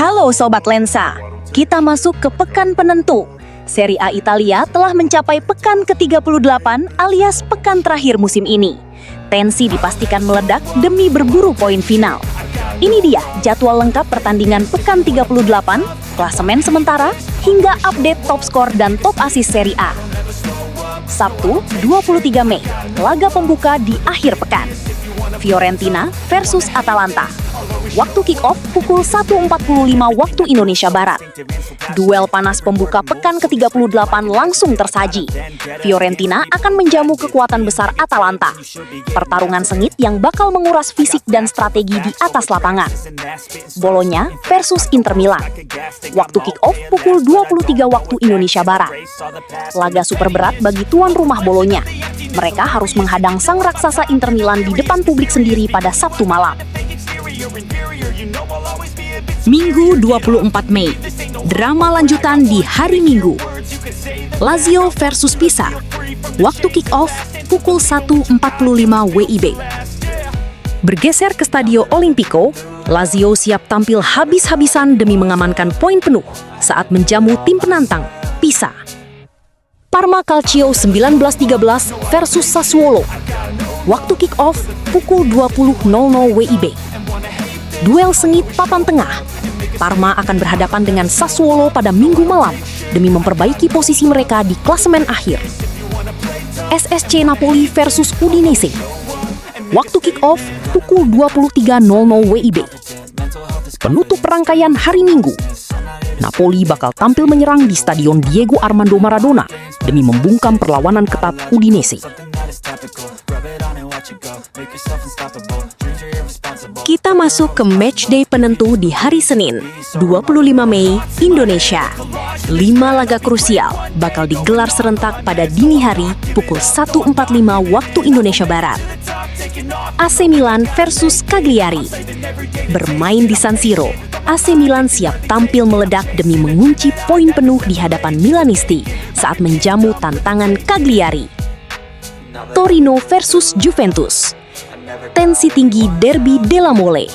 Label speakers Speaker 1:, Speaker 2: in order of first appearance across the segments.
Speaker 1: Halo Sobat Lensa, kita masuk ke pekan penentu. Serie A Italia telah mencapai pekan ke-38 alias pekan terakhir musim ini. Tensi dipastikan meledak demi berburu poin final. Ini dia jadwal lengkap pertandingan pekan 38, klasemen sementara, hingga update top skor dan top assist Serie A. Sabtu, 23 Mei, laga pembuka di akhir pekan. Fiorentina versus Atalanta. Waktu kick-off pukul 1.45 waktu Indonesia Barat. Duel panas pembuka pekan ke-38 langsung tersaji. Fiorentina akan menjamu kekuatan besar Atalanta. Pertarungan sengit yang bakal menguras fisik dan strategi di atas lapangan. Bologna versus Inter Milan. Waktu kick-off pukul 23 waktu Indonesia Barat. Laga super berat bagi tuan rumah Bologna. Mereka harus menghadang sang raksasa Inter Milan di depan publik sendiri pada Sabtu malam. Minggu 24 Mei, drama lanjutan di hari Minggu. Lazio versus Pisa. Waktu kick-off pukul 1.45 WIB. Bergeser ke Stadio Olimpico, Lazio siap tampil habis-habisan demi mengamankan poin penuh saat menjamu tim penantang, Pisa. Parma Calcio 1913 versus Sassuolo. Waktu kick-off pukul 20.00 WIB. Duel sengit papan tengah. Parma akan berhadapan dengan Sassuolo pada Minggu malam demi memperbaiki posisi mereka di klasemen akhir. SSC Napoli versus Udinese. Waktu kick-off pukul 23.00 WIB. Penutup rangkaian hari Minggu. Napoli bakal tampil menyerang di Stadion Diego Armando Maradona demi membungkam perlawanan ketat Udinese. Kita masuk ke matchday penentu di hari Senin, 25 Mei, Indonesia. 5 laga krusial bakal digelar serentak pada dini hari pukul 1.45 waktu Indonesia Barat. AC Milan versus Cagliari. Bermain di San Siro, AC Milan siap tampil meledak demi mengunci poin penuh di hadapan Milanisti saat menjamu tantangan Cagliari. Torino versus Juventus. Tensi tinggi derby della Mole.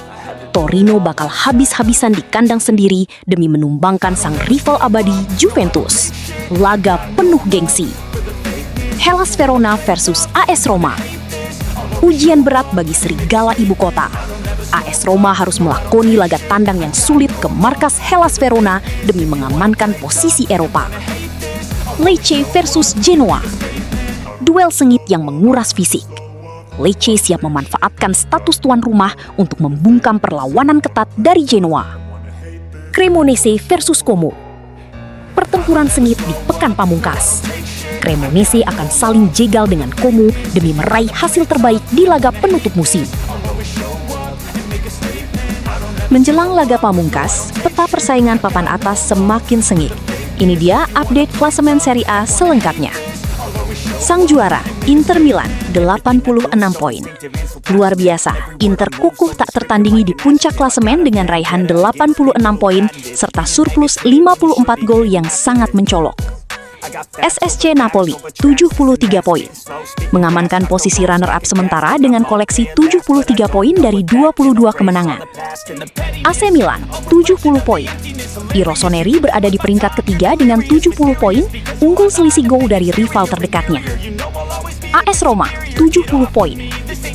Speaker 1: Torino bakal habis-habisan di kandang sendiri demi menumbangkan sang rival abadi Juventus. Laga penuh gengsi. Hellas Verona versus AS Roma. Ujian berat bagi serigala ibu kota. AS Roma harus melakoni laga tandang yang sulit ke markas Hellas Verona demi mengamankan posisi Eropa. Lecce versus Genoa. Duel sengit yang menguras fisik. Lecce siap memanfaatkan status tuan rumah untuk membungkam perlawanan ketat dari Genoa. Cremonese versus Como. Pertempuran sengit di pekan pamungkas. Cremonese akan saling jegal dengan Como demi meraih hasil terbaik di laga penutup musim. Menjelang laga pamungkas, peta persaingan papan atas semakin sengit. Ini dia update klasemen Serie A selengkapnya. Sang juara, Inter Milan, 86 poin. Luar biasa, Inter kukuh tak tertandingi di puncak klasemen dengan raihan 86 poin serta surplus 54 gol yang sangat mencolok. SSC Napoli, 73 poin. Mengamankan posisi runner-up sementara dengan koleksi 73 poin dari 22 kemenangan. AC Milan, 70 poin. I Rossoneri berada di peringkat ketiga dengan 70 poin, unggul selisih gol dari rival terdekatnya. AS Roma, 70 poin.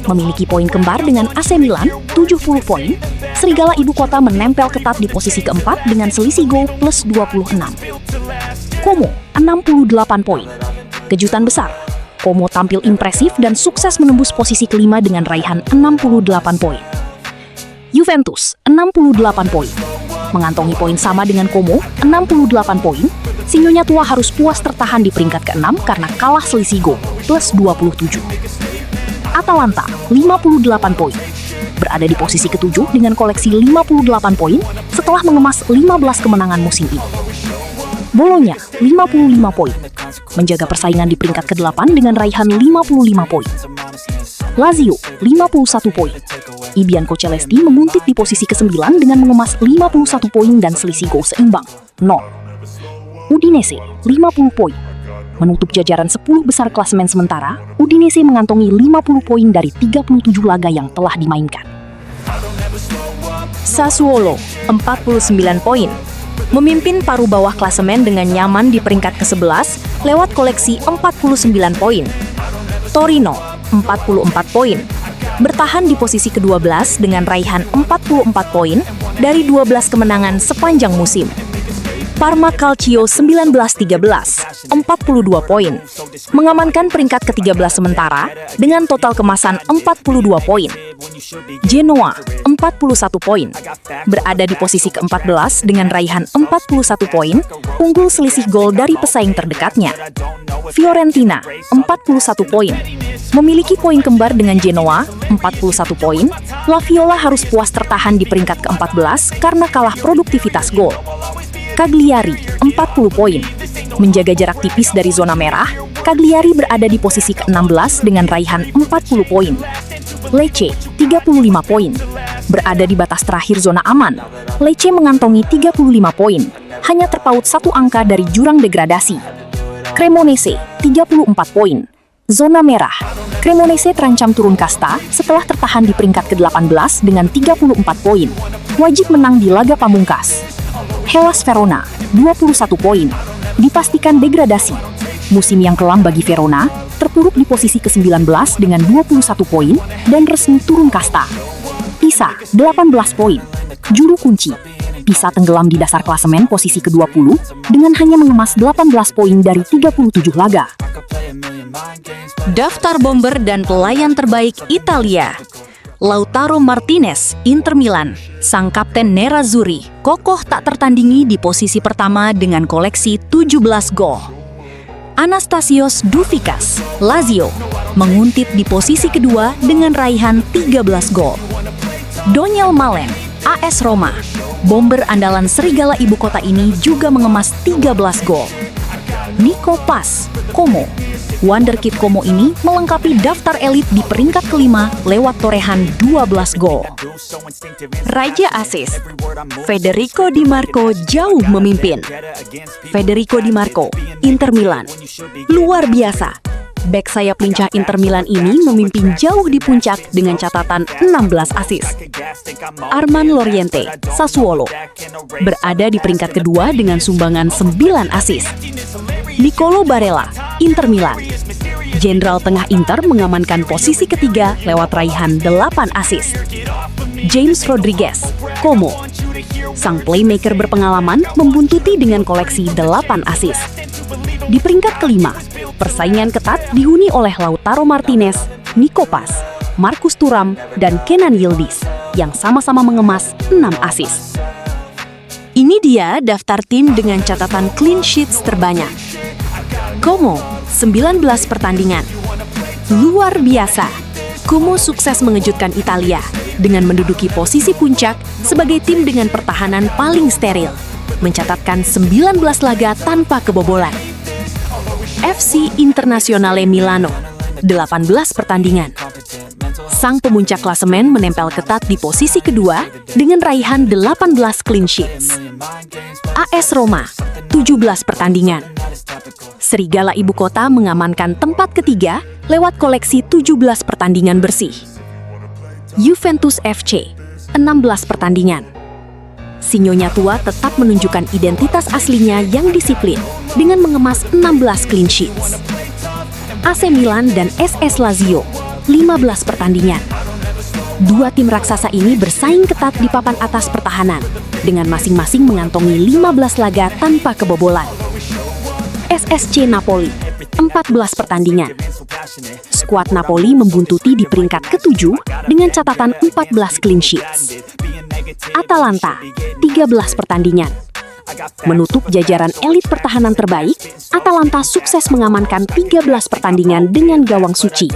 Speaker 1: Memiliki poin kembar dengan AC Milan, 70 poin. Serigala ibu kota menempel ketat di posisi keempat dengan selisih gol plus 26. Como, 68 poin. Kejutan besar, Como tampil impresif dan sukses menembus posisi kelima dengan raihan 68 poin. Juventus, 68 poin. Mengantongi poin sama dengan Como, 68 poin. Si Nyonya Tua harus puas tertahan di peringkat ke-6 karena kalah selisih gol, plus 27. Atalanta, 58 poin. Berada di posisi ke-7 dengan koleksi 58 poin setelah mengemas 15 kemenangan musim ini. Bologna, 55 poin. Menjaga persaingan di peringkat ke-8 dengan raihan 55 poin. Lazio, 51 poin. I Bianco Celesti menguntit di posisi ke-9 dengan mengemas 51 poin dan selisih gol seimbang, 0. Udinese, 50 poin. Menutup jajaran 10 besar klasemen sementara, Udinese mengantongi 50 poin dari 37 laga yang telah dimainkan. Sassuolo, 49 poin. Memimpin paruh bawah klasemen dengan nyaman di peringkat ke-11 lewat koleksi 49 poin. Torino, 44 poin. Bertahan di posisi ke-12 dengan raihan 44 poin dari 12 kemenangan sepanjang musim. Parma Calcio 1913, 42 poin. Mengamankan peringkat ke-13 sementara dengan total kemasan 42 poin. Genoa, 41 poin. Berada di posisi ke-14 dengan raihan 41 poin, unggul selisih gol dari pesaing terdekatnya. Fiorentina, 41 poin. Memiliki poin kembar dengan Genoa, 41 poin. La Viola harus puas tertahan di peringkat ke-14 karena kalah produktivitas gol. Cagliari, 40 poin. Menjaga jarak tipis dari zona merah, Cagliari berada di posisi ke-16 dengan raihan 40 poin. Lecce, 35 poin. Berada di batas terakhir zona aman, Lecce mengantongi 35 poin, hanya terpaut satu angka dari jurang degradasi. Cremonese, 34 poin. Zona merah, Cremonese terancam turun kasta setelah tertahan di peringkat ke-18 dengan 34 poin. Wajib menang di laga pamungkas. Hellas Verona, 21 poin. Dipastikan degradasi. Musim yang kelam bagi Verona, terpuruk di posisi ke-19 dengan 21 poin dan resmi turun kasta. Pisa, 18 poin. Juru kunci. Pisa tenggelam di dasar klasemen posisi ke-20 dengan hanya mengemas 18 poin dari 37 laga. Daftar bomber dan pelayan terbaik Italia. Lautaro Martinez, Inter Milan. Sang kapten Nerazzurri kokoh tak tertandingi di posisi pertama dengan koleksi 17 gol. Anastasios Doufikas, Lazio, menguntit di posisi kedua dengan raihan 13 gol. Daniel Malen, AS Roma. Bomber andalan serigala ibu kota ini juga mengemas 13 gol. Nico Paz, Como. Wonderkid Como ini melengkapi daftar elit di peringkat kelima lewat torehan 12 gol. Raja Assist, Federico Di Marco jauh memimpin. Federico Di Marco, Inter Milan. Luar biasa. Bek sayap lincah Inter Milan ini memimpin jauh di puncak dengan catatan 16 assist. Armand Loriente, Sassuolo. Berada di peringkat kedua dengan sumbangan 9 assist. Nicolo Barella, Inter Milan. Jenderal tengah Inter mengamankan posisi ketiga lewat raihan 8 assist. James Rodriguez, Como. Sang playmaker berpengalaman membuntuti dengan koleksi 8 assist. Di peringkat kelima, persaingan ketat dihuni oleh Lautaro Martinez, Nico Paz, Marcus Thuram, dan Kenan Yildiz yang sama-sama mengemas 6 assist. Ini dia daftar tim dengan catatan clean sheets terbanyak. Como, 19 pertandingan. Luar biasa. Como sukses mengejutkan Italia dengan menduduki posisi puncak sebagai tim dengan pertahanan paling steril, mencatatkan 19 laga tanpa kebobolan. FC Internazionale Milano, 18 pertandingan. Sang pemuncak klasemen menempel ketat di posisi kedua dengan raihan 18 clean sheets. AS Roma, 17 pertandingan. Serigala ibu kota mengamankan tempat ketiga lewat koleksi 17 pertandingan bersih. Juventus FC, 16 pertandingan. Sinyonya tua tetap menunjukkan identitas aslinya yang disiplin dengan mengemas 16 clean sheets. AC Milan dan SS Lazio, 15 pertandingan. Dua tim raksasa ini bersaing ketat di papan atas pertahanan dengan masing-masing mengantongi 15 laga tanpa kebobolan. SSC Napoli, 14 pertandingan. Skuad Napoli membuntuti di peringkat ke-7 dengan catatan 14 clean sheets. Atalanta, 13 pertandingan. Menutup jajaran elit pertahanan terbaik, Atalanta sukses mengamankan 13 pertandingan dengan gawang suci.